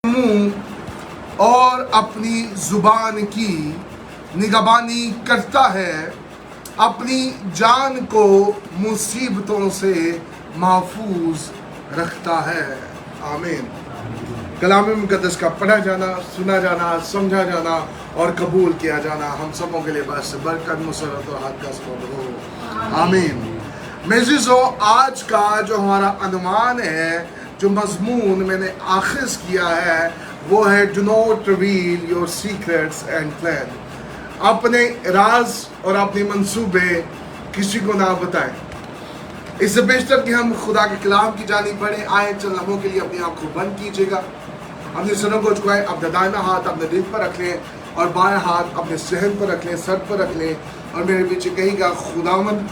मुंह और अपनी जुबान की निगहबानी करता है, अपनी जान को मुसीबतों से महफूज रखता है। आमीन। कलाम मुक़द्दस का पढ़ा जाना, सुना जाना, समझा जाना और कबूल किया जाना हम सबों के लिए बस बरकत, मुसरत और हाथ का सबब हो। आमीन। मेज़िज़ो, आज का जो हमारा अनुमान है, जो मज़मून मैंने आखिज़ किया है, वो है do not reveal your secrets and plan. अपने राज और अपने मंसूबे किसी को ना बताएं। इससे बेशतर कि हम खुदा के कलाम की जानिब बढ़ें। आए चंद लम्हों के लिए अपनी आँखों को बंद कीजिएगा, अपने सरों को झुकाएं, अपना दाहिना हाथ अपने दिल पर रख लें और बाएं हाथ अपने सहन पर रख लें, सर पर रख लें और मेरे पीछे कहिएगा, खुदावंद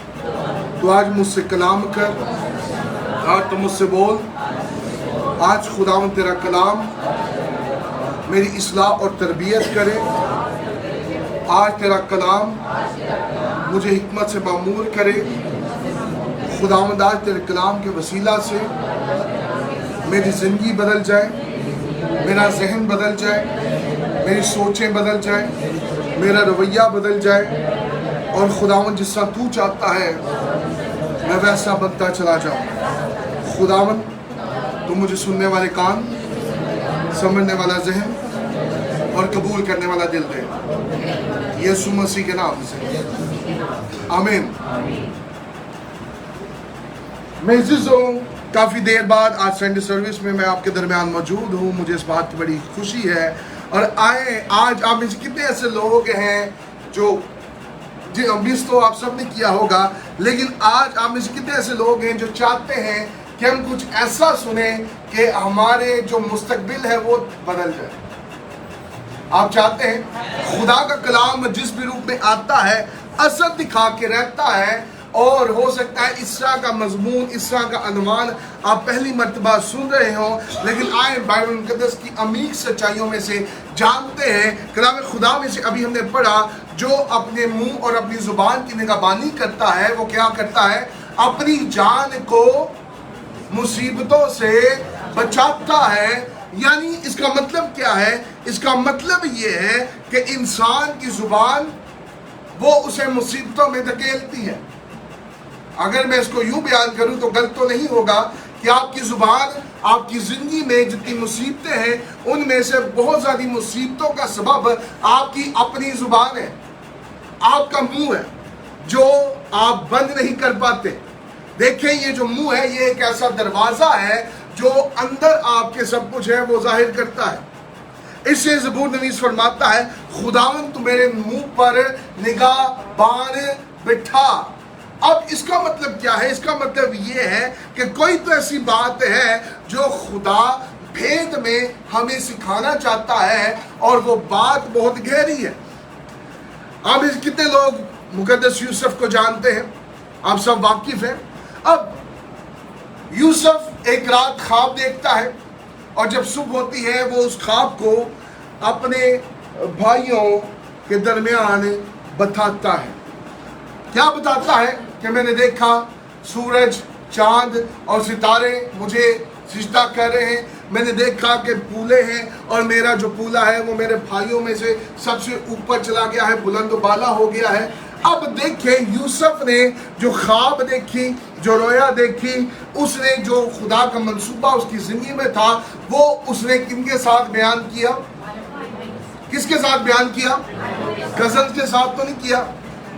तो आज मुझसे कलाम कर, आज तो मुझसे बोल। आज खुदावंद तेरा कलाम मेरी इस्लाह और तरबियत करे। आज तेरा कलाम मुझे हिकमत से मामूर करे। खुदावंद आज तेरे कलाम के वसीला से मेरी ज़िंदगी बदल जाए, मेरा जहन बदल जाए, मेरी सोचें बदल जाए, मेरा रवैया बदल जाए और खुदावंद जिस तरह तू चाहता है मैं वैसा बनता चला जाऊँ। खुदावंद तू मुझे सुनने वाले कान, समझने वाला जहन और कबूल करने वाला दिल दे, यीशु मसीह के नाम से। आमीन। मेज़िज़ो, काफ़ी देर बाद आज संडे सर्विस में मैं आपके दरमियान मौजूद हूँ। मुझे इस बात की बड़ी खुशी है। और आए आज आप में से कितने ऐसे लोग हैं जो मिस तो आप सब ने किया होगा, लेकिन आज आप में से कितने ऐसे लोग हैं जो चाहते हैं कि हम कुछ ऐसा सुने कि हमारे जो मुस्तकबिल है वो बदल जाए। आप चाहते हैं खुदा का कलाम जिस भी रूप में आता है असर दिखा के रहता है, और हो सकता है इस तरह का मजमून, इस तरह का अनुमान आप पहली मर्तबा सुन रहे हो, लेकिन आए बाइबल मुक़द्दस की अमीर सच्चाइयों में से जानते हैं। कलाम खुदा में से अभी हमने पढ़ा, जो अपने मुंह और अपनी जुबान की निगहबानी करता है वो क्या करता है? अपनी जान को मुसीबतों से बचाता है। यानी इसका मतलब क्या है? इसका मतलब ये है कि इंसान की जुबान वो उसे मुसीबतों में धकेलती है। अगर मैं इसको यूं बयान करूं तो गलत तो नहीं होगा कि आपकी जुबान आपकी जिंदगी में जितनी मुसीबतें हैं उनमें से बहुत ज़्यादा मुसीबतों का सबब आपकी अपनी जुबान है, आपका मुंह है, जो आप बंद नहीं कर पाते। देखिए, ये जो मुंह है ये एक ऐसा दरवाज़ा है जो अंदर आपके सब कुछ है वो जाहिर करता है। इससे ज़बूर नवीस फरमाता है, खुदावंद तू मेरे मुंह पर निगाह बान बिठा। अब इसका मतलब क्या है? इसका मतलब ये है कि कोई तो ऐसी बात है जो खुदा भेद में हमें सिखाना चाहता है और वो बात बहुत गहरी है। अब कितने लोग मुक़द्दस यूसुफ को जानते हैं? आप सब वाकिफ हैं। अब यूसुफ एक रात ख्वाब देखता है और जब सुबह होती है वो उस ख्वाब को अपने भाइयों के दरमियान बताता है। क्या बताता है? कि मैंने देखा सूरज, चांद और सितारे मुझे सिजदा कर रहे हैं। मैंने देखा कि पूले हैं और मेरा जो पूला है वो मेरे भाइयों में से सबसे ऊपर चला गया है, बुलंद बाला हो गया है। अब देखिए, यूसुफ ने जो ख्वाब देखी, जो रोया देखी, उसने जो खुदा का मंसूबा उसकी जिंदगी में था वो उसने किनके साथ बयान किया? किसके साथ बयान किया? कज़न के साथ तो नहीं किया,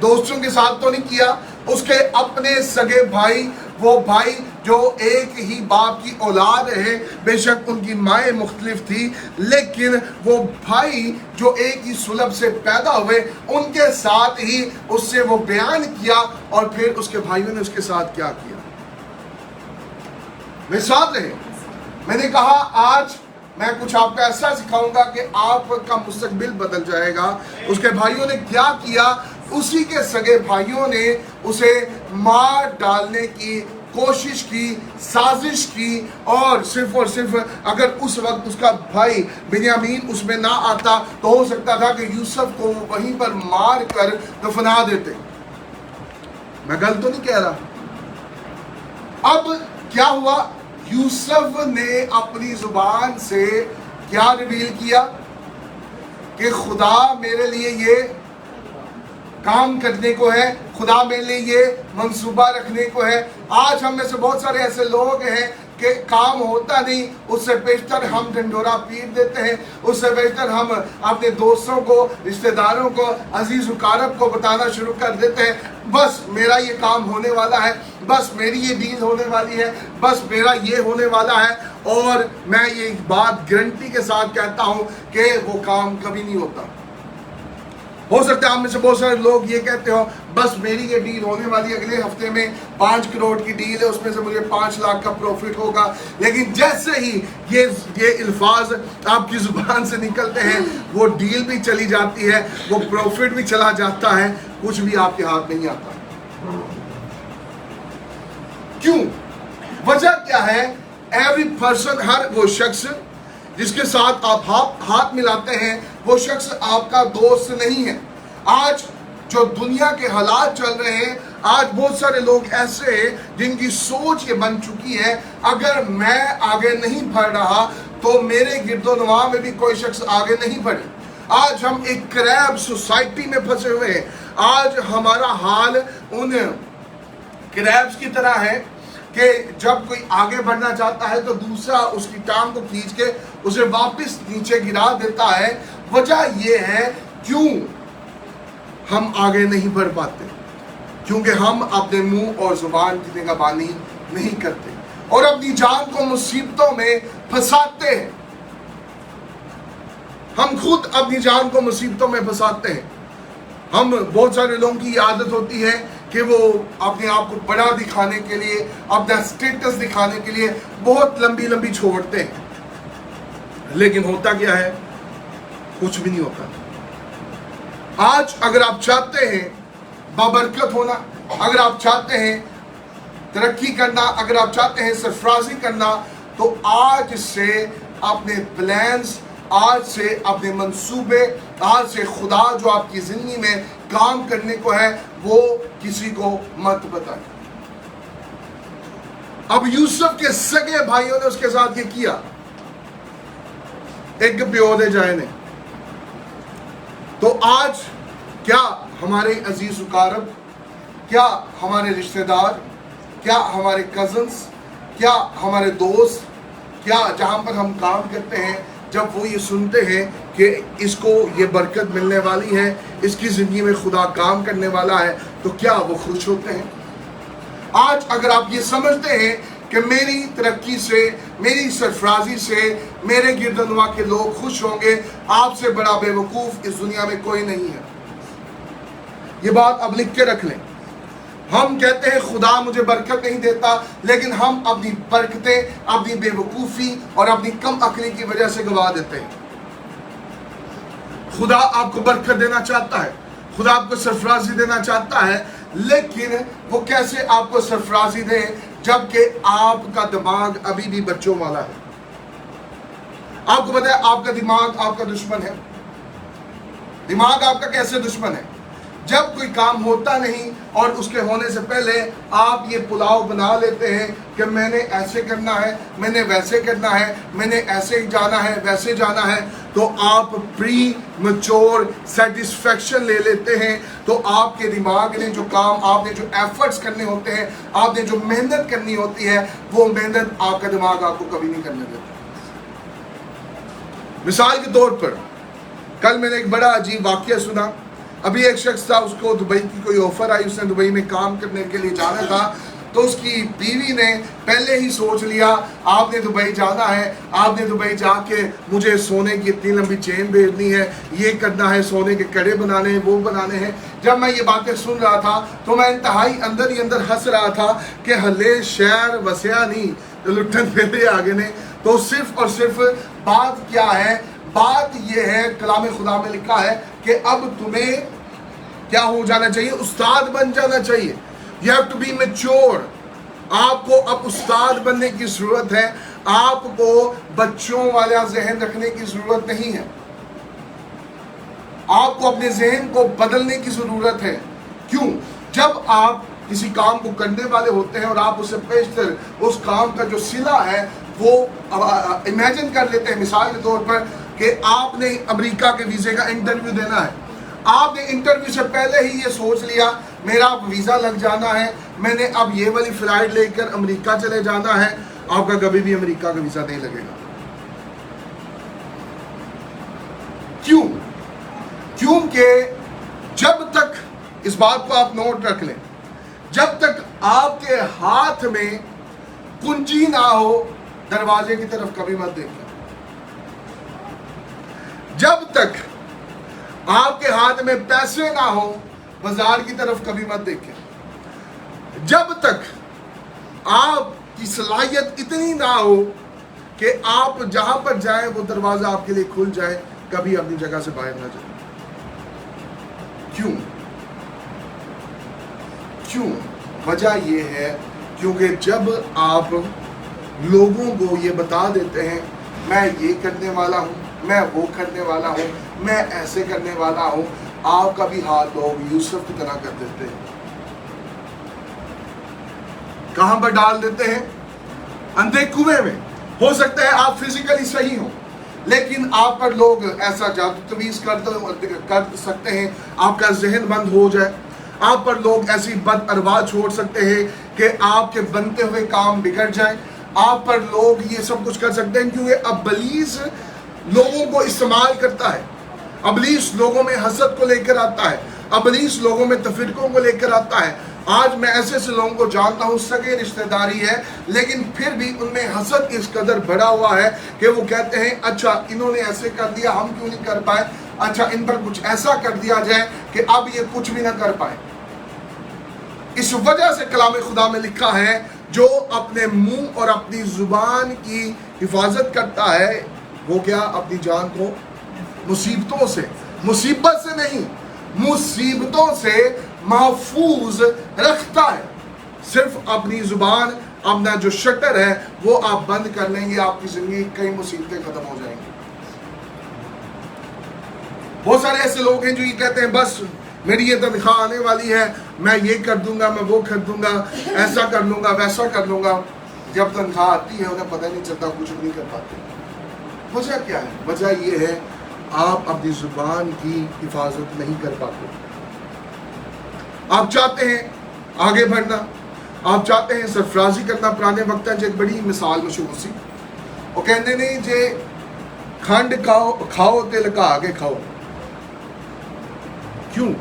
दोस्तों के साथ तो नहीं किया, उसके अपने सगे भाई, वो भाई जो एक ही बाप की औलाद है, बेशक उनकी माएँ मुख्तलिफ थी, लेकिन वो भाई जो एक ही सुलभ से पैदा हुए उनके साथ ही उससे वो बयान किया। और फिर उसके भाइयों ने उसके साथ क्या किया? वे साथ रहे। मैंने कहा आज मैं कुछ आपको ऐसा सिखाऊंगा कि आपका मुस्तकबिल बदल जाएगा। उसके भाइयों ने क्या किया? उसी के सगे भाइयों ने उसे मार डालने की कोशिश की, साजिश की, और सिर्फ अगर उस वक्त उसका भाई बिन्यामीन उसमें ना आता तो हो सकता था कि यूसुफ को वहीं पर मार कर दफना देते। मैं गलत तो नहीं कह रहा। अब क्या हुआ? यूसुफ ने अपनी जुबान से क्या रिवील किया कि खुदा मेरे लिए ये काम करने को है, खुदा मेरे लिए ये मंसूबा रखने को है। आज हम में से बहुत सारे ऐसे लोग हैं कि काम होता नहीं, उससे बेहतर हम ढंढोरा पीट देते हैं, उससे बेहतर हम अपने दोस्तों को, रिश्तेदारों को, अजीज उकारब को बताना शुरू कर देते हैं, बस मेरा ये काम होने वाला है, बस मेरी ये डील होने वाली है, बस मेरा ये होने वाला है। और मैं ये बात गारंटी के साथ कहता हूं कि वो काम कभी नहीं होता। हो सकता है आप में से बहुत सारे लोग ये कहते हो बस मेरी ये डील होने वाली है, अगले हफ्ते में 5 करोड़ की डील है, उसमें से मुझे 5 लाख का प्रॉफिट होगा। लेकिन जैसे ही ये अल्फाज आपकी जुबान से निकलते हैं, वो डील भी चली जाती है, वो प्रॉफिट भी चला जाता है, कुछ भी आपके हाथ नहीं आता। क्यों? वजह क्या है? एवरी पर्सन, हर वो शख्स जिसके साथ आप हाथ मिलाते हैं, वो शख्स आपका दोस्त नहीं है। आज जो दुनिया के हालात चल रहे हैं, आज बहुत सारे लोग ऐसे हैं जिनकी सोच ये बन चुकी है, अगर मैं आगे नहीं बढ़ रहा तो मेरे गिरदोनवा में भी कोई शख्स आगे नहीं बढ़े। आज हम एक क्रैब सोसाइटी में फंसे हुए हैं। आज हमारा हाल उन क्रैब्स की तरह है कि जब कोई आगे बढ़ना चाहता है तो दूसरा उसकी टांग को खींच के उसे वापस नीचे गिरा देता है। वजह यह है क्यों हम आगे नहीं बढ़ पाते, क्योंकि हम अपने मुंह और जुबान की निगहबानी नहीं करते और अपनी जान को मुसीबतों में फंसाते हैं। हम खुद अपनी जान को मुसीबतों में फंसाते हैं। हम बहुत सारे लोगों की आदत होती है कि वो अपने आप को बड़ा दिखाने के लिए, अपना स्टेटस दिखाने के लिए बहुत लंबी लंबी छोड़ते हैं, लेकिन होता क्या है? कुछ भी नहीं होता। आज अगर आप चाहते हैं बाबरकत होना, अगर आप चाहते हैं तरक्की करना, अगर आप चाहते हैं सरफराजी करना, तो आज से अपने प्लान्स, आज से अपने मंसूबे, आज से खुदा जो आपकी जिंदगी में काम करने को है वो किसी को मत बताएं। अब यूसुफ के सगे भाइयों ने उसके साथ ये किया, एक प्यो दे जाए ने। तो आज क्या हमारे अजीज उकारब, क्या हमारे रिश्तेदार, क्या हमारे कजन्स, क्या हमारे दोस्त, क्या जहां पर हम काम करते हैं, जब वो ये सुनते हैं कि इसको ये बरकत मिलने वाली है, इसकी ज़िंदगी में खुदा काम करने वाला है, तो क्या वो खुश होते हैं? आज अगर आप ये समझते हैं कि मेरी तरक्की से, मेरी सरफराजी से मेरे गिरदनवा के लोग खुश होंगे, आपसे बड़ा बेवकूफ़ इस दुनिया में कोई नहीं है। ये बात अब लिख के रख लें। हम कहते हैं खुदा मुझे बरकत नहीं देता, लेकिन हम अपनी बरकतें, अपनी बेवकूफ़ी और अपनी कम अक्ली की वजह से गवा देते हैं। खुदा आपको बरकत देना चाहता है, खुदा आपको सरफराजी देना चाहता है, लेकिन वो कैसे आपको सरफराजी दे जबकि आपका दिमाग अभी भी बच्चों वाला है। आपको पता है आपका दिमाग आपका दुश्मन है। दिमाग आपका कैसे दुश्मन है? जब कोई काम होता नहीं और उसके होने से पहले आप ये पुलाव बना लेते हैं कि मैंने ऐसे करना है, मैंने वैसे करना है, मैंने ऐसे जाना है, वैसे जाना है, तो आप प्री मैच्योर सेटिस्फेक्शन ले लेते हैं। तो आपके दिमाग ने जो काम, आपने जो एफर्ट्स करने होते हैं, आपने जो मेहनत करनी होती है, वो मेहनत आपका दिमाग आपको कभी नहीं करने देता। मिसाल के तौर पर कल मैंने एक बड़ा अजीब वाकया सुना। अभी एक शख्स था, उसको दुबई की कोई ऑफर आई, उसने दुबई में काम करने के लिए जाना था, तो उसकी बीवी ने पहले ही सोच लिया आपने दुबई जाना है, आपने दुबई जाके मुझे सोने की इतनी लंबी चेन भेजनी है, ये करना है, सोने के कड़े बनाने हैं, वो बनाने हैं। जब मैं ये बातें सुन रहा था तो मैं इंतहाई अंदर ही अंदर हंस रहा था कि हले शहर वसया नहीं तो लुट्टन फेरे आगे ने। तो सिर्फ और सिर्फ बात क्या है? बात यह है, कलाम खुदा में लिखा है कि अब तुम्हें क्या हो जाना चाहिए? उस्ताद बन जाना चाहिए। You have to be mature. आपको अब उस्ताद बनने की जरूरत है, आपको बच्चों वाला जहन रखने की जरूरत नहीं है। आपको अपने जहन को बदलने की जरूरत है। क्यों? जब आप किसी काम को करने वाले होते हैं और आप उससे बेशतर उस काम का जो सिला है वो इमेजिन कर लेते हैं मिसाल के तौर पर कि आपने अमेरिका के वीज़े का इंटरव्यू देना है, आपने इंटरव्यू से पहले ही ये सोच लिया मेरा वीज़ा लग जाना है, मैंने अब ये वाली फ़्लाइट लेकर अमेरिका चले जाना है, आपका कभी भी अमेरिका का वीज़ा नहीं लगेगा। क्यों? क्योंकि जब तक, इस बात को आप नोट रख लें, जब तक आपके हाथ में कुंजी ना हो दरवाजे की तरफ कभी मत देखें। जब तक आपके हाथ में पैसे ना हो बाजार की तरफ कभी मत देखें। जब तक आपकी सलाहियत इतनी ना हो कि आप जहां पर जाएं वो दरवाजा आपके लिए खुल जाए, कभी अपनी जगह से बाहर ना जाए। क्यों? क्यों? वजह ये है क्योंकि जब आप लोगों को ये बता देते हैं मैं ये करने वाला हूँ, मैं वो करने वाला हूँ, मैं ऐसे करने वाला हूँ, आपका भी हाल लोग यूसुफ की तरह कर देते हैं। कहां पर डाल देते हैं? अंधे कुएं में। हो सकता है आप फिजिकली सही हो, लेकिन आप पर लोग ऐसा जादू तवीज कर सकते हैं, आपका जहन बंद हो जाए। आप पर लोग ऐसी बद अरवा छोड़ सकते हैं कि आपके बनते हुए काम बिगड़ जाए। आप पर लोग ये सब कुछ कर सकते हैं क्योंकि अबलीस लोगों को इस्तेमाल करता है, अबलीस लोगों में हसद को लेकर आता है, अबलीस लोगों में तफरीकों को लेकर आता है। आज मैं ऐसे ऐसे लोगों को जानता हूँ, सगे रिश्तेदारी है, लेकिन फिर भी उनमें हसद इस कदर बढ़ा हुआ है कि वो कहते हैं अच्छा इन्होंने ऐसे कर दिया, हम क्यों नहीं कर पाए, अच्छा इन पर कुछ ऐसा कर दिया जाए कि अब ये कुछ भी ना कर पाए। इस वजह से कलाम खुदा में लिखा है जो अपने मुंह और अपनी जुबान की हिफाजत करता है वो क्या, अपनी जान को मुसीबतों से, मुसीबत से नहीं, मुसीबतों से महफूज रखता है। सिर्फ अपनी जुबान, अपना जो शटर है वो आप बंद कर लेंगे, आपकी जिंदगी कई मुसीबतें खत्म हो जाएंगी। बहुत सारे ऐसे लोग हैं जो ये कहते हैं बस मेरी ये तनख्वाह आने वाली है, मैं ये कर दूंगा, मैं वो कर दूंगा, ऐसा कर लूंगा, वैसा कर लूंगा। जब तनख्वाह आती है उन्हें पता नहीं चलता, कुछ भी नहीं कर पाते। वजह क्या है? वजह ये है आप अपनी जुबान की हिफाजत नहीं कर पाते। आप चाहते हैं आगे बढ़ना, आप चाहते हैं सरफराजी करना। पुराने वक्त एक बड़ी मिसाल मशहूर सी, वो कहते नहीं जे खंड खाओ ते लगा के खाओ। क्यों?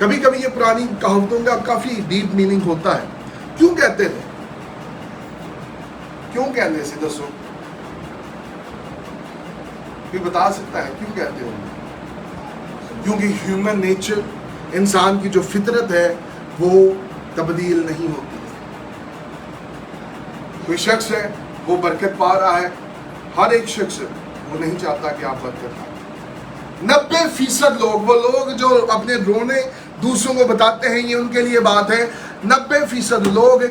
कभी कभी ये पुरानी कहावतों का काफी डीप मीनिंग होता है। क्यों कहते थे? क्यों कहने से दसो, कोई बता सकता है क्यों कहते हो? क्योंकि ह्यूमन नेचर, इंसान की जो फितरत है वो तब्दील नहीं होती। कोई शख्स है वो बरकत पा रहा है, हर एक शख्स वो नहीं चाहता कि आप बरकत पाए। 90% लोग, वो लोग जो अपने रोने दूसरों को बताते हैं, ये उनके लिए बात है। 90% लोग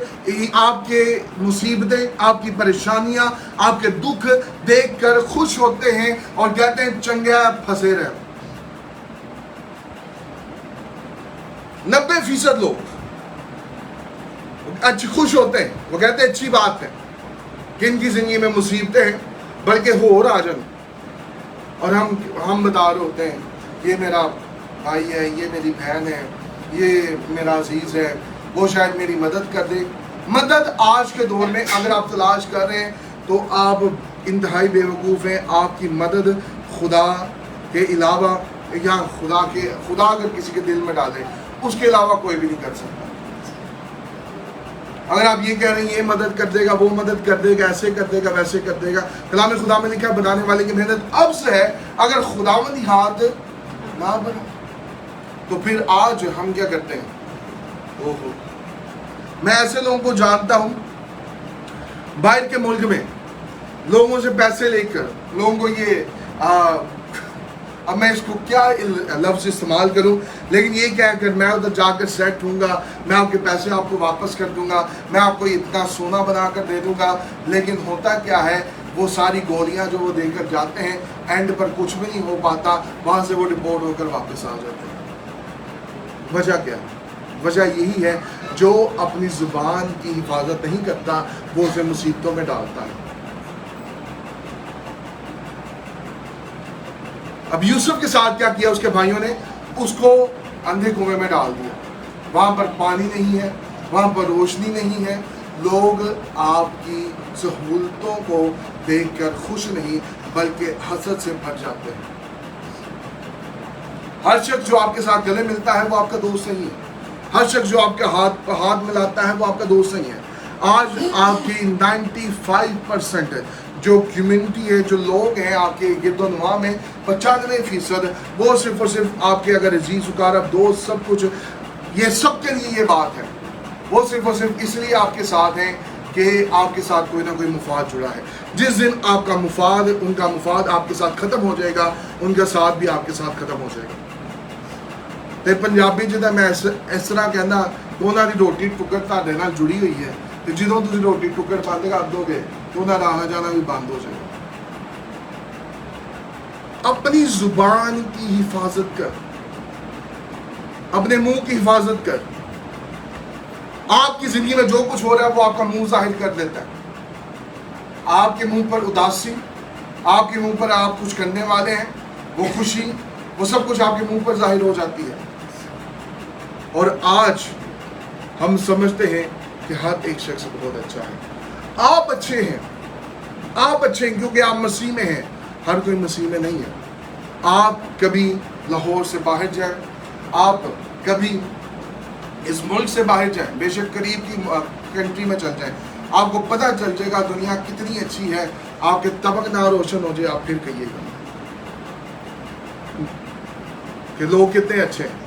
आपके मुसीबतें, आपकी परेशानियां, आपके दुख देखकर खुश होते हैं और कहते हैं चंगा फंसे रहे। 90% लोग अच्छी खुश होते हैं, वो कहते हैं अच्छी बात है कि इनकी जिंदगी में मुसीबतें हैं, बल्कि हो राजन, और हम बता रहे होते हैं ये मेरा भाई है, ये मेरी बहन है, ये मेरा अजीज है, वो शायद मेरी मदद कर दे। मदद आज के दौर में अगर आप तलाश कर रहे हैं तो आप इंतहाई बेवकूफ़ हैं। आपकी मदद खुदा के अलावा, या खुदा अगर किसी के दिल में डाले उसके अलावा कोई भी नहीं कर सकता। अगर आप ये कह रहे हैं ये मदद कर देगा, वो मदद कर देगा, ऐसे कर देगा, वैसे कर देगा, कलाम खुदा में लिखा बनाने वाले की मेहनत अब से है। अगर खुदावंदी हाथ ना बना तो फिर आज हम क्या करते हैं? ओहो, मैं ऐसे लोगों को जानता हूं बाहर के मुल्क में, लोगों से पैसे लेकर लोगों को ये अब मैं इसको क्या लफ्ज़ इस्तेमाल करूं, लेकिन ये क्या कर मैं उधर जाकर सेट होऊंगा, मैं आपके पैसे आपको वापस कर दूंगा, मैं आपको इतना सोना बना कर दे दूंगा। लेकिन होता क्या है, वो सारी गोलियां जो वो देकर जाते हैं, एंड पर कुछ भी नहीं हो पाता, वहां से वो रिपोर्ट होकर वापस आ जाते हैं। वजह क्या है? وجہ یہی ہے جو اپنی زبان کی حفاظت نہیں کرتا وہ اسے مصیبتوں میں ڈالتا ہے. اب یوسف کے ساتھ کیا کیا اس کے بھائیوں نے؟ اس کو اندھے کنویں میں ڈال دیا. وہاں پر پانی نہیں ہے, وہاں پر روشنی نہیں ہے. لوگ آپ کی سہولتوں کو دیکھ کر خوش نہیں بلکہ حسد سے بھر جاتے ہیں. ہر شخص جو آپ کے ساتھ گلے ملتا ہے وہ آپ کا دوست نہیں ہے. ہر شخص جو آپ کے ہاتھ ملاتا ہے وہ آپ کا دوست نہیں ہے. آج آپ کی 95% جو کمیونٹی ہے, جو لوگ ہیں آپ کے گرد و نواح میں, 95% وہ صرف اور صرف آپ کے اگر عزیز مقرب دوست سب کچھ, یہ سب کے لیے یہ بات ہے, وہ صرف اور صرف اس لیے آپ کے ساتھ ہیں کہ آپ کے ساتھ کوئی نہ کوئی مفاد جڑا ہے. جس دن آپ کا مفاد, ان کا مفاد آپ کے ساتھ ختم ہو جائے گا, ان کا ساتھ بھی آپ کے ساتھ ختم ہو جائے گا. تے پنجابی جدا میں اس طرح کہنا کہ انہوں نے روٹی ٹکڑ تھوڑے نال جڑی ہوئی ہے, تو جدوں تسی روٹی ٹکڑ بند کر دو گے تو انہاں دا آنا جانا بھی بند ہو جائے گا. اپنی زبان کی حفاظت کر, اپنے منہ کی حفاظت کر. آپ کی زندگی میں جو کچھ ہو رہا ہے وہ آپ کا منہ ظاہر کر دیتا ہے. آپ کے منہ پر اداسی, آپ کے منہ پر آپ کچھ کرنے والے ہیں, وہ خوشی, وہ سب کچھ آپ کے منہ پر ظاہر ہو جاتی ہے. اور آج ہم سمجھتے ہیں کہ ہر ایک شخص بہت اچھا ہے. آپ اچھے ہیں, آپ اچھے ہیں کیونکہ آپ مسیح میں ہیں. ہر کوئی مسیح میں نہیں ہے. آپ کبھی لاہور سے باہر جائیں, آپ کبھی اس ملک سے باہر جائیں, بے شک قریب کی کنٹری میں چل جائیں, آپ کو پتہ چل جائے گا دنیا کتنی اچھی ہے. آپ کے طبق نہ روشن ہو جائے, آپ پھر کہیے گا کہ لوگ کتنے اچھے ہیں.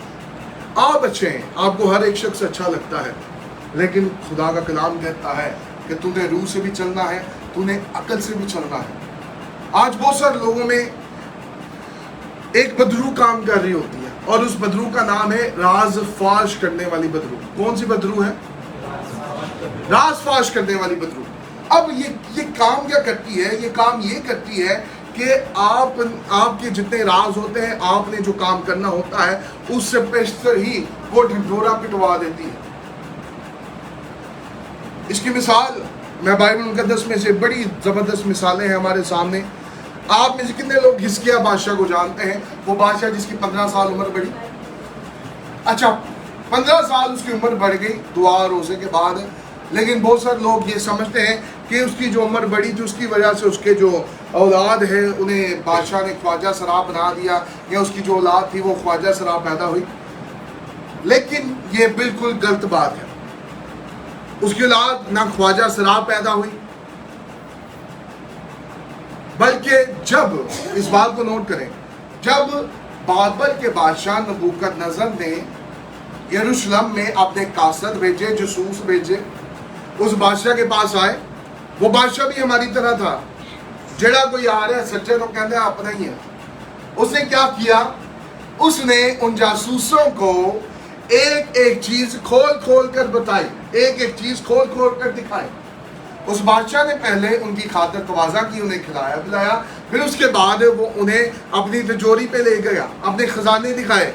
آپ اچھے ہیں, آپ کو ہر ایک شخص اچھا لگتا ہے, لیکن خدا کا کلام کہتا ہے کہ تو نے روح سے بھی چلنا ہے, تو نے عقل سے بھی چلنا ہے. آج بہت سارے لوگوں میں ایک بدرو کام کر رہی ہوتی ہے, اور اس بدرو کا نام ہے راز فاش کرنے والی بدرو. کون سی بدرو ہے؟ راز فاش کرنے والی بدرو. اب یہ کام کیا کرتی ہے؟ یہ کام یہ کرتی ہے کہ آپ کے جتنے راز ہوتے ہیں, آپ نے جو کام کرنا ہوتا ہے اس سے پیشتر ہی وہ ڈھنڈورا پٹوا دیتی ہے. اس کی مثال میں بائبل مقدس میں سے بڑی زبردست مثالیں ہیں ہمارے سامنے. آپ میں سے کتنے لوگ حزقیہ بادشاہ کو جانتے ہیں؟ وہ بادشاہ جس کی 15 سال عمر بڑھی. اچھا 15 سال اس کی عمر بڑھ گئی دعا روزے کے بعد, لیکن بہت سارے لوگ یہ سمجھتے ہیں کہ اس کی جو عمر بڑھی تھی اس کی وجہ سے اس کے جو اولاد ہے انہیں بادشاہ نے خواجہ سرا بنا دیا, یا اس کی جو اولاد تھی وہ خواجہ سرا پیدا ہوئی. لیکن یہ بالکل غلط بات ہے. اس کی اولاد نہ خواجہ سرا پیدا ہوئی, بلکہ جب اس بات کو نوٹ کریں, جب بابل کے بادشاہ نبوکدنضر نے یروشلم میں اپنے قاصد بھیجے, جاسوس بھیجے, اس بادشاہ کے پاس آئے. وہ بادشاہ بھی ہماری طرح تھا, جڑا کوئی آ رہا ہے سچے تو کہتے ہیں اپنا ہی ہے. اس نے کیا کیا؟ اس نے ان جاسوسوں کو ایک ایک چیز کھول کھول کر بتائی, ایک ایک چیز کھول کھول کر دکھائی. اس بادشاہ نے پہلے ان کی خاطر تواضع کی, انہیں کھلایا پلایا, پھر اس کے بعد وہ انہیں اپنی تجوری پہ لے گیا, اپنے خزانے دکھائے.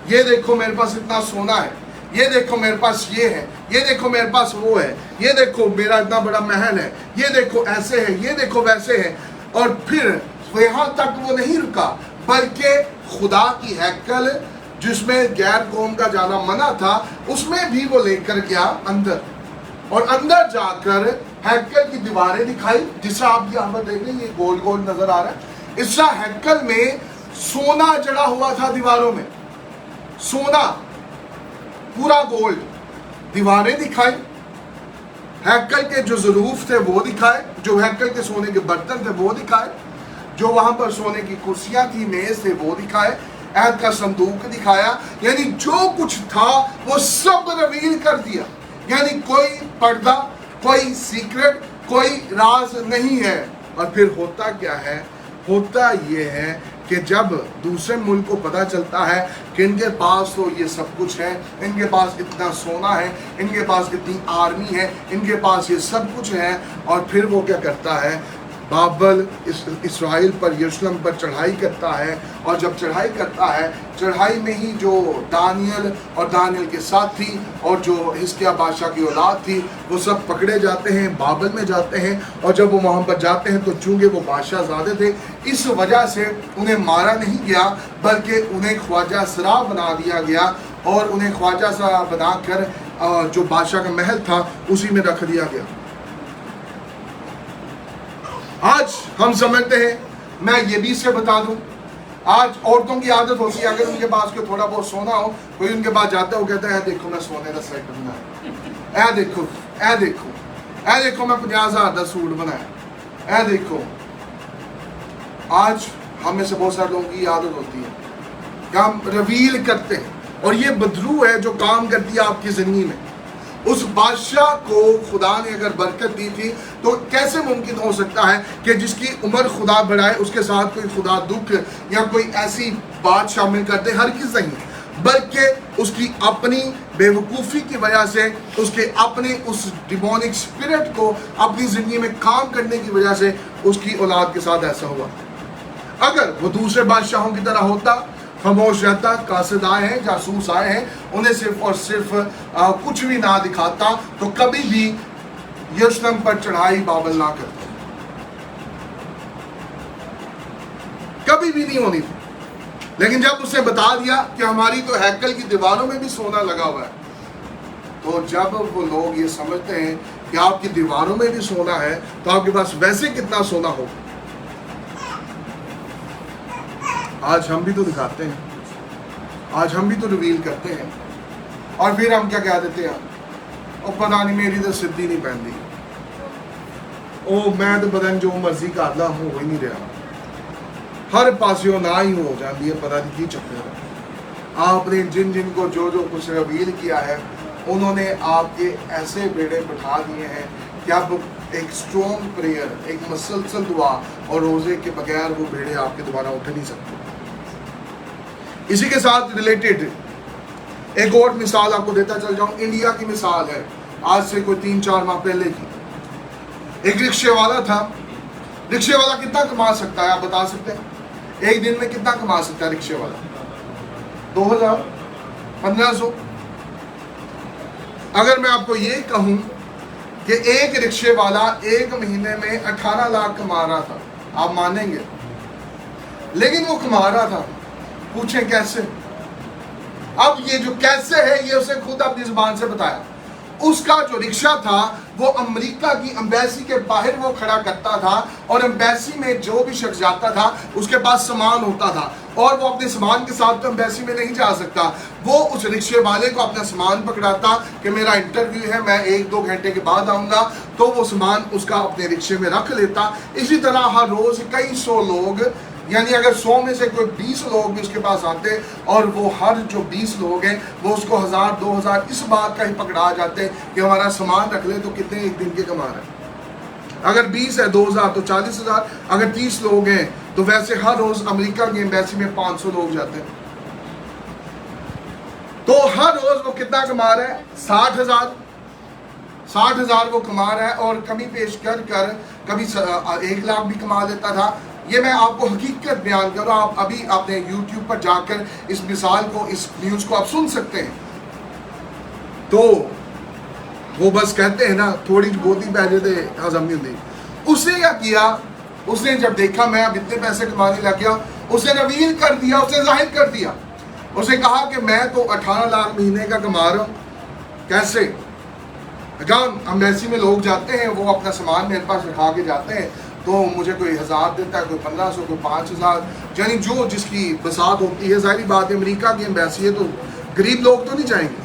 یہ دیکھو میرے پاس اتنا سونا ہے, یہ دیکھو میرے پاس یہ ہے, یہ دیکھو میرے پاس وہ ہے, یہ دیکھو میرا اتنا بڑا محل ہے, یہ دیکھو ایسے ہے, یہ دیکھو ویسے ہے. اور پھر یہاں تک وہ نہیں رکا, بلکہ خدا کی ہیکل جس میں غیر قوم کا جانا منع تھا, اس میں بھی وہ لے کر گیا اندر, اور اندر جا کر ہیکل کی دیواریں دکھائی. جس سے آپ یہاں پر دیکھ رہے ہیں یہ گول گول نظر آ رہا ہے, اس طرح ہیکل میں سونا جڑا ہوا تھا دیواروں میں, سونا پورا گولڈ. دیواریں دکھائی, ہیکل کے جو ظروف تھے وہ دکھائے, جو ہیکل کے سونے کے برتن تھے وہ دکھائے, جو وہاں پر سونے کی کرسیاں تھی, میز تھے وہ دکھائے, عہد کا صندوق دکھایا. یعنی جو کچھ تھا وہ سب ریویل کر دیا. یعنی کوئی پردہ, کوئی سیکرٹ, کوئی راز نہیں ہے. اور پھر ہوتا کیا ہے؟ ہوتا یہ ہے کہ جب دوسرے ملک کو پتہ چلتا ہے کہ ان کے پاس تو یہ سب کچھ ہے, ان کے پاس اتنا سونا ہے, ان کے پاس اتنی آرمی ہے, ان کے پاس یہ سب کچھ ہے, اور پھر وہ کیا کرتا ہے؟ बाबल इसराइल पर, यरूशलेम पर चढ़ाई करता है, और जब चढ़ाई करता है, चढ़ाई में ही जो दानियल और दानियल के साथी और जो हिजकिय्याह बादशाह की औलाद थी, वो सब पकड़े जाते हैं, बाबल में जाते हैं। और जब वो वहाँ पर जाते हैं तो चूँकि वो बादशाह ज़्यादा थे, इस वजह से उन्हें मारा नहीं गया, बल्कि उन्हें ख्वाजा सरा बना दिया गया, और उन्हें ख्वाजा सरा बनाकर जो बादशाह का महल था उसी में रख दिया गया। आज हम समझते हैं, मैं ये भी से बता दूं, आज औरतों की आदत होती है, अगर उनके पास कोई थोड़ा बहुत सोना हो, कोई उनके पास जाता है, वो कहता है देखो मैं सोने का सेट बनाया, ऐ देखो ऐ देखो ऐ देखो मैं 50,000 का सूट बनाया, ऐ देखो। आज हम में से बहुत सारे लोगों की आदत होती है कि हम रिवील करते हैं, और ये बदरू है जो काम करती है आपकी जिंदगी में। उस बादशाह को खुदा ने अगर बरकत दी थी, तो कैसे मुमकिन हो सकता है कि जिसकी उम्र खुदा बढ़ाए उसके साथ कोई खुदा दुख या कोई ऐसी बात शामिल करते? हरगिज़ नहीं, बल्कि उसकी अपनी बेवकूफ़ी की वजह से, उसके अपने उस डिमोनिक स्पिरिट को अपनी ज़िंदगी में काम करने की वजह से उसकी औलाद के साथ ऐसा हुआ। अगर वो दूसरे बादशाहों की तरह होता, खामोश रहता, कासिद आए हैं, जासूस आए हैं, उन्हें सिर्फ और सिर्फ कुछ भी ना दिखाता, तो कभी भी यरूशलेम पर चढ़ाई बाबल ना करता, कभी भी नहीं होनी थी। लेकिन जब उसने बता दिया कि हमारी तो हैकल की दीवारों में भी सोना लगा हुआ है, तो जब वो लोग ये समझते हैं कि आपकी दीवारों में भी सोना है, तो आपके पास वैसे कितना सोना हो। आज हम भी तो दिखाते हैं, आज हम भी तो रिवील करते हैं, और फिर हम क्या कह देते हैं, और पता नहीं मेरी तो सिद्धि नहीं पहनती, ओ मैं तो पता नहीं जो मर्जी कर ला हो ही नहीं रहा, हर पासियों ना ही हो जाती है, पता नहीं की चक्कर है। आपने जिन जिन को जो जो कुछ रिवील किया है, उन्होंने आपके ऐसे बेड़े बिठा दिए हैं कि आप एक स्ट्रॉन्ग प्रेयर, एक मुसलसल दुआ और रोज़े के बगैर वो बेड़े आपके दोबारा उठ नहीं सकते। इसी के साथ रिलेटेड एक और मिसाल आपको देता चल जाऊं, इंडिया की मिसाल है, आज से कोई 3-4 माह पहले की। एक रिक्शे वाला था, रिक्शे वाला कितना कमा सकता है, आप बता सकते हैं? एक दिन में कितना कमा सकता है रिक्शे वाला? 2000, 1500। अगर मैं आपको ये कहूं कि एक रिक्शे वाला एक महीने में 18 लाख कमा रहा था, आप मानेंगे? लेकिन वो कमा रहा था, पूछें कैसे? अब ये जो कैसे है, ये उसे खुद अपनी जुबान से बताया। उसका जो रिक्शा था वो अमेरिका की एम्बेसी के बाहर वो खड़ा करता था, और एम्बेसी में जो भी शख्स जाता था उसके पास सामान होता था, और वो अपने सामान के साथ तो एम्बेसी में नहीं जा सकता। वो उस रिक्शे वाले को अपना सामान पकड़ाता कि मेरा इंटरव्यू है, मैं 1-2 घंटे के बाद आऊँगा, तो वो सामान उसका अपने रिक्शे में रख लेता। इसी तरह हर रोज़ कई सौ लोग, यानी अगर 100 में से कोई 20 लोग भी उसके पास आते, और वो हर जो 20 लोग हैं वो उसको 1000-2000 इस बात का ही पकड़ा जाते कि हमारा सामान रख ले, तो कितने एक दिन के कमा रहे हैं। अगर 20 है 2000 तो 40,000, अगर 30 लोग हैं तो वैसे हर रोज अमेरिका की एम्बेसी में 500 लोग जाते हैं, तो हर रोज वो कितना कमा रहा है? 60,000 वो कमा रहा है, और कमी पेश कर कर कभी 1 लाख भी कमा लेता था। ये मैं आपको हकीकत बयान कर रहा हूँ, आप अभी आपने YouTube पर जाकर इस मिसाल को, इस न्यूज़ को आप सुन सकते हैं। तो वो बस कहते हैं ना, थोड़ी गोदी पहले थे हजम नहीं होती। उसने क्या किया, उसने जब देखा मैं अब इतने पैसे कमाने लग गया, उसने रिवील कर दिया, उसने जाहिर कर दिया, उसने कहा कि मैं तो 18 लाख महीने का कमा रहा हूँ। कैसे? जहाँ एम्बेसी में लोग जाते हैं, वो अपना सामान मेरे पास रखा के जाते हैं, तो मुझे कोई 1000 देता है, कोई 1500, कोई 5000, यानी जो जिसकी बसात होती है। जाहिर बात है अमेरिका की एम्बेसी है, तो गरीब लोग तो नहीं जाएंगे।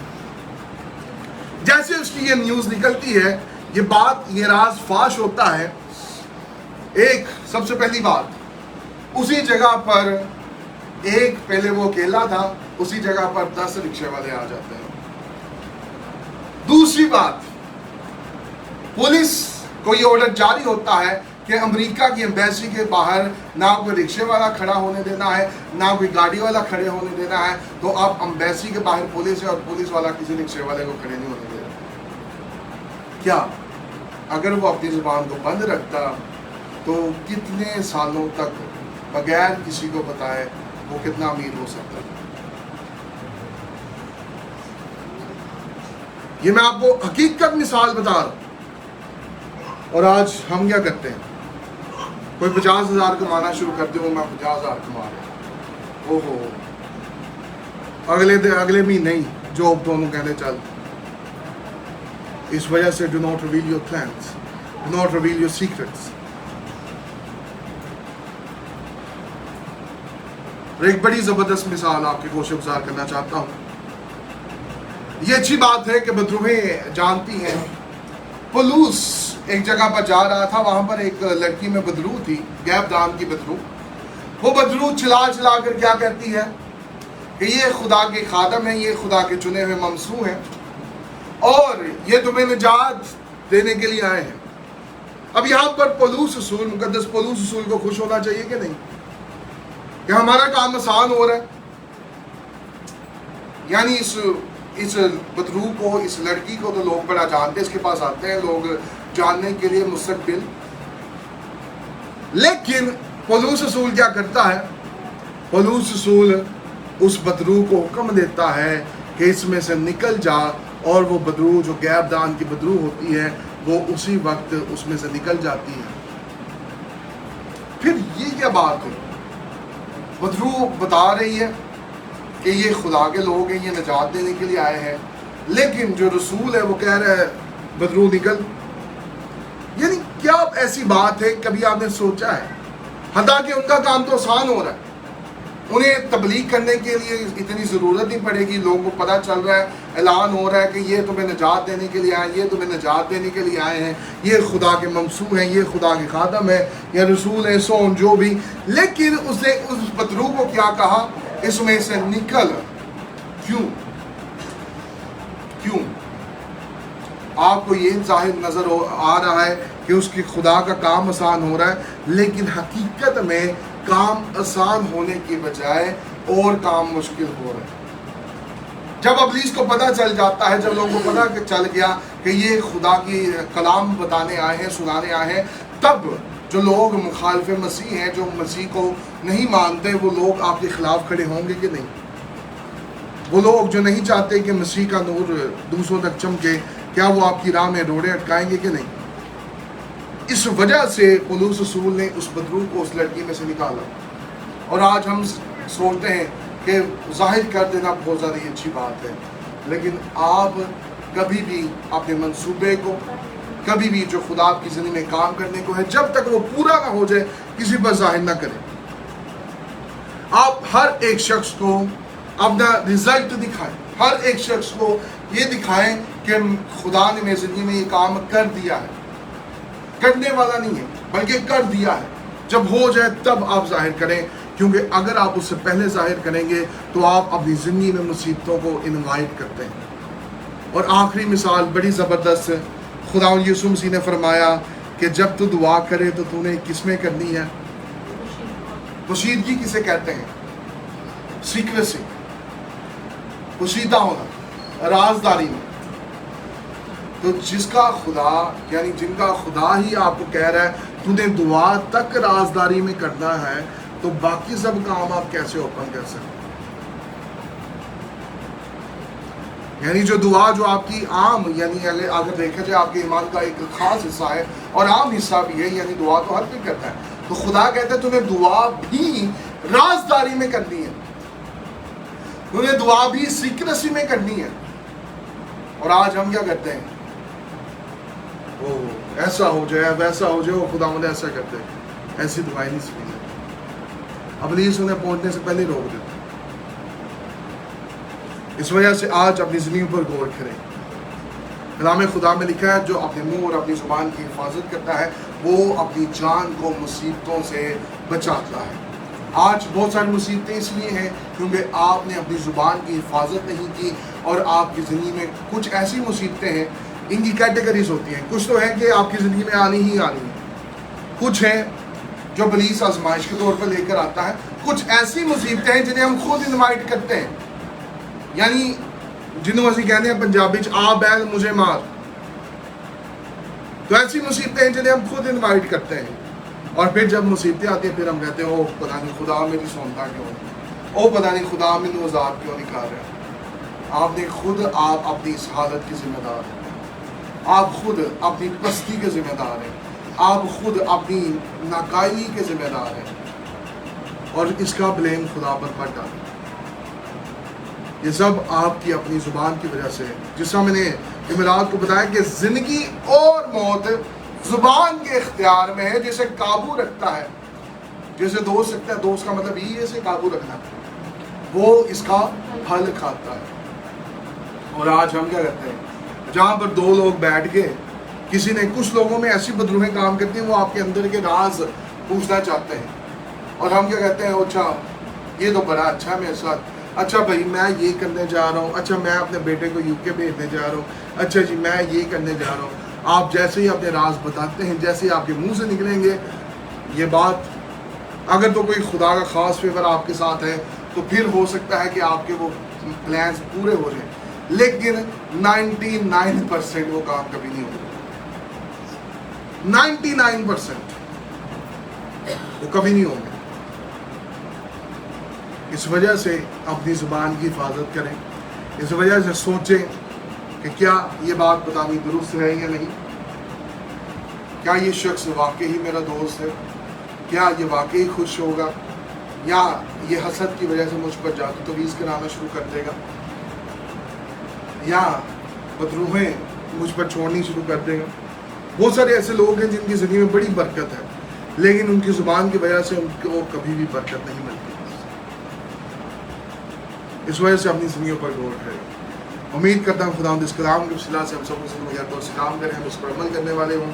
जैसे उसकी ये न्यूज़ निकलती है, ये बात, ये राज फाश होता है, एक सबसे पहली बात, उसी जगह पर एक, पहले वो अकेला था, उसी जगह पर 10 रिक्शे वाले आ जाते हैं। दूसरी बात, पुलिस को ये ऑर्डर जारी होता है कि अमेरिका की एम्बेसी के बाहर ना कोई रिक्शे वाला खड़ा होने देना है, ना कोई गाड़ी वाला खड़े होने देना है। तो अब एम्बेसी के बाहर पुलिस है, और पुलिस वाला किसी रिक्शे वाले को खड़े नहीं होने दे रहा। क्या अगर वो अपनी जुबान को बंद रखता تو کتنے سالوں تک بغیر کسی کو بتائے وہ کتنا امیر ہو سکتا ہے؟ یہ میں آپ کو حقیقت مثال بتا رہا ہوں. اور آج ہم کیا کرتے ہیں؟ کوئی 50,000 کمانا شروع کرتے ہو، میں 50,000 کما رہا ہوں، اوہو اگلے مہینے ہی جاب دونوں کہنے چل. اس وجہ سے do not reveal your plans, do not reveal your secrets. ایک بڑی زبردست مثال آپ کی گوشہ گزار کرنا چاہتا ہوں. یہ اچھی بات ہے کہ بدروہیں جانتی ہیں. پولوس ایک جگہ پر جا رہا تھا، وہاں پر ایک لڑکی میں بدرو تھی، غیب دان کی بدرو. وہ بدرو چلا چلا کر کیا کہتی ہے کہ یہ خدا کے خادم ہیں، یہ خدا کے چنے ہوئے ممسوح ہیں اور یہ تمہیں نجات دینے کے لیے آئے ہیں. اب یہاں پر پولوس رسول، مقدس پولوس رسول کو خوش ہونا چاہیے کہ نہیں کہ ہمارا کام آسان ہو رہا ہے؟ یعنی اس بدرو کو، اس لڑکی کو تو لوگ بڑا جانتے ہیں، اس کے پاس آتے ہیں لوگ جاننے کے لیے مستقبل. لیکن پولوس رسول کیا کرتا ہے؟ پولوس رسول اس بدرو کو حکم دیتا ہے کہ اس میں سے نکل جا، اور وہ بدرو جو غیب دان کی بدرو ہوتی ہے وہ اسی وقت اس میں سے نکل جاتی ہے. پھر یہ کیا بات ہے؟ بدرو بتا رہی ہے کہ یہ خدا کے لوگ ہیں، یہ نجات دینے کے لیے آئے ہیں، لیکن جو رسول ہے وہ کہہ رہا ہے بدرو نکل. یعنی کیا ایسی بات ہے کبھی آپ نے سوچا ہے؟ حتیٰ کہ ان کا کام تو آسان ہو رہا ہے، انہیں تبلیغ کرنے کے لیے اتنی ضرورت نہیں پڑے گی، لوگوں کو پتہ چل رہا ہے، اعلان ہو رہا ہے کہ یہ تمہیں نجات دینے کے لیے آئے ہیں، یہ تمہیں نجات دینے کے لیے آئے ہیں، یہ خدا کے ممسوح ہیں، یہ خدا کے خادم ہیں، یا رسول ہیں، سو جو بھی. لیکن اس نے اس بدرو کو کیا کہا؟ اس میں سے نکل. کیوں؟ آپ کو یہ ظاہر نظر آ رہا ہے کہ اس کی خدا کا کام آسان ہو رہا ہے، لیکن حقیقت میں کام آسان ہونے کی بجائے اور کام مشکل ہو رہا ہے. جب ابلیس کو پتہ چل جاتا ہے، جب لوگوں کو پتہ چل گیا کہ یہ خدا کی کلام بتانے آئے ہیں، سنانے آئے ہیں، تب جو لوگ مخالف مسیح ہیں، جو مسیح کو نہیں مانتے، وہ لوگ آپ کے خلاف کھڑے ہوں گے کہ نہیں؟ وہ لوگ جو نہیں چاہتے کہ مسیح کا نور دوسروں تک چمکے، کیا وہ آپ کی راہ میں روڑے اٹکائیں گے کہ نہیں؟ اس وجہ سے پولوس رسول نے اس بدرو کو اس لڑکی میں سے نکالا. اور آج ہم سوچتے ہیں کہ ظاہر کر دینا بہت زیادہ اچھی بات ہے، لیکن آپ کبھی بھی اپنے منصوبے کو، کبھی بھی جو خدا آپ کی زندگی میں کام کرنے کو ہے، جب تک وہ پورا نہ ہو جائے کسی پر ظاہر نہ کریں. آپ ہر ایک شخص کو اپنا رزلٹ دکھائیں، ہر ایک شخص کو یہ دکھائیں کہ خدا نے میری زندگی میں یہ کام کر دیا ہے. کرنے والا نہیں ہے بلکہ کر دیا ہے. جب ہو جائے تب آپ ظاہر کریں، کیونکہ اگر آپ اس سے پہلے ظاہر کریں گے تو آپ اپنی زندگی میں مصیبتوں کو انوائٹ کرتے ہیں. اور آخری مثال بڑی زبردست، خداوند یسوع مسیح نے فرمایا کہ جب تو دعا کرے تو تو نے کس میں کرنی ہے؟ پوشیدگی کسے کہتے ہیں؟ سیکریسی، پوشیدہ ہونا، رازداری میں. تو جس کا خدا، یعنی جن کا خدا ہی آپ کو کہہ رہا ہے تو نے دعا تک رازداری میں کرنا ہے، تو باقی سب کام آپ کیسے اوپن کر سکتے ہیں؟ یعنی جو دعا جو آپ کی عام، یعنی اگر دیکھا جائے آپ کے ایمان کا ایک خاص حصہ ہے اور عام حصہ بھی ہے، یعنی دعا تو ہر کوئی کرتا ہے، تو خدا کہتا ہے تمہیں دعا بھی رازداری میں کرنی ہے، تمہیں دعا بھی سیکریسی میں کرنی ہے. اور آج ہم کیا کرتے ہیں؟ وہ ایسا ہو جائے، ویسا ہو جائے، وہ خدا مجھے ایسا کرتے ہیں. ایسی دعائیں نہیں سنی جاتی، ابلیس انہیں پہنچنے سے پہلے روک دیتے. اس وجہ سے آج اپنی زندگی پر غور کریں. کلام خدا میں لکھا ہے جو اپنے منہ اور اپنی زبان کی حفاظت کرتا ہے وہ اپنی جان کو مصیبتوں سے بچاتا ہے. آج بہت ساری مصیبتیں اس لیے ہیں کیونکہ آپ نے اپنی زبان کی حفاظت نہیں کی، اور آپ کی زندگی میں کچھ ایسی مصیبتیں ہیں، ان کی کیٹیگریز ہوتی ہیں. کچھ تو ہیں کہ آپ کی زندگی میں آنی ہی آنی ہے، کچھ ہیں جو ابلیس آزمائش کے طور پر لے کر آتا ہے، کچھ ایسی مصیبتیں ہیں جنہیں ہم خود انوائٹ کرتے ہیں، یعنی جنہوں اسی کہتے ہیں پنجابی آ بیل مجھے مار. تو ایسی مصیبتیں ہیں جنہیں ہم خود انوائٹ کرتے ہیں. اور پھر جب مصیبتیں آتی ہیں پھر ہم کہتے ہیں او پتہ نہیں خدا میری سنتا کیوں نہیں، او پتہ نہیں خدا مینوں عذاب کیوں نہیں کر رہا۔ آپ نے خود آپ اپنی اس حالت کی ذمہ دار ہیں، آپ خود اپنی پستی کے ذمہ دار ہیں، آپ خود اپنی ناکامی کے ذمہ دار ہیں، اور اس کا بلیم خدا پر مت ڈالیں۔ یہ سب آپ کی اپنی زبان کی وجہ سے ہے۔ جس طرح میں نے جمعرات کو بتایا کہ زندگی اور موت زبان کے اختیار میں ہے، جسے قابو رکھتا ہے، جیسے دوست رکھتا ہے، دوست کا مطلب یہ ہے اسے قابو رکھنا، وہ اس کا پھل کھاتا ہے۔ اور آج ہم کیا کرتے ہیں، جہاں پر دو لوگ بیٹھ کے کسی نے، کچھ لوگوں میں ایسی بدروہیں کام کرتی ہیں، وہ آپ کے اندر کے راز پوچھنا چاہتے ہیں، اور ہم کیا کہتے ہیں، اچھا یہ تو بڑا اچھا ہے میرے ساتھ، اچھا بھائی میں یہ کرنے جا رہا ہوں، اچھا میں اپنے بیٹے کو UK بھیجنے جا رہا ہوں، اچھا جی میں یہ کرنے جا رہا ہوں۔ آپ جیسے ہی اپنے راز بتاتے ہیں، جیسے ہی آپ کے منہ سے نکلیں گے یہ بات، اگر تو کوئی خدا کا خاص فیور آپ کے ساتھ ہے تو پھر ہو سکتا ہے کہ آپ کے وہ پلانز پورے ہو جائیں، لیکن 99% وہ کام کبھی نہیں ہوگا۔ 99% وہ کبھی نہیں ہوں گے۔ اس وجہ سے اپنی زبان کی حفاظت کریں، اس وجہ سے سوچیں کہ کیا یہ بات بتانی درست ہے یا نہیں، کیا یہ شخص واقعی میرا دوست ہے، کیا یہ واقعی خوش ہوگا، یا یہ حسد کی وجہ سے مجھ پر جادو تویز کرانا شروع کر دے گا، یا بدروہیں مجھ پر چھوڑنی شروع کر دے گا۔ بہت سارے ایسے لوگ ہیں جن کی زندگی میں بڑی برکت ہے، لیکن ان کی زبان کی وجہ سے ان کو کبھی بھی برکت نہیں ملتی۔ اس وجہ سے اپنی زندگیوں پر غور کریں۔ امید کرتا ہوں خداوند اس کلام کے وسیلہ سے ہم سب کو مہیا طور سے کام کریں، ہم اس پر عمل کرنے والے ہوں۔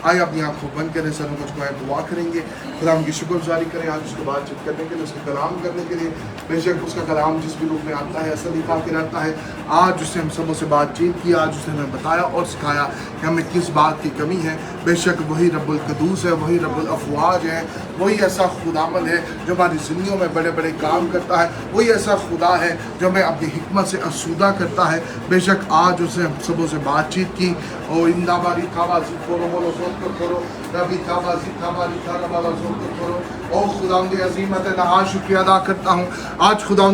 آئے اپنی آنکھوں بند کریں، سر مجھ کو دعا کریں گے، خدا ان کی شکر گزاری کریں آج اس کو بات چیت کرنے کے لیے، اس کا کلام کرنے کے لیے۔ بے شک اس کا کلام جس بھی روپ میں آتا ہے اصل دکھا کے رہتا ہے۔ آج اس نے ہم سبوں سے بات چیت کی، آج اس نے ہمیں بتایا اور سکھایا کہ ہمیں کس بات کی کمی ہے۔ بے شک وہی رب القدوس ہے، وہی رب الافواج ہے، وہی ایسا خداوند ہے جو ہماری زندگیوں میں بڑے بڑے کام کرتا ہے، وہی ایسا خدا ہے جو ہمیں اپنی حکمت سے آسودہ کرتا ہے۔ بے شک آج اس نے ہم سبوں سے بات چیت کی، اور اندہ باری کھابازی کھولو بولو سوت کر کرو ربی کھابازی کھاباری کھانا بالا سوت کر کرو۔ او خداوند عظیم ہے، نہا شکریہ ادا کرتا ہوں آج خدا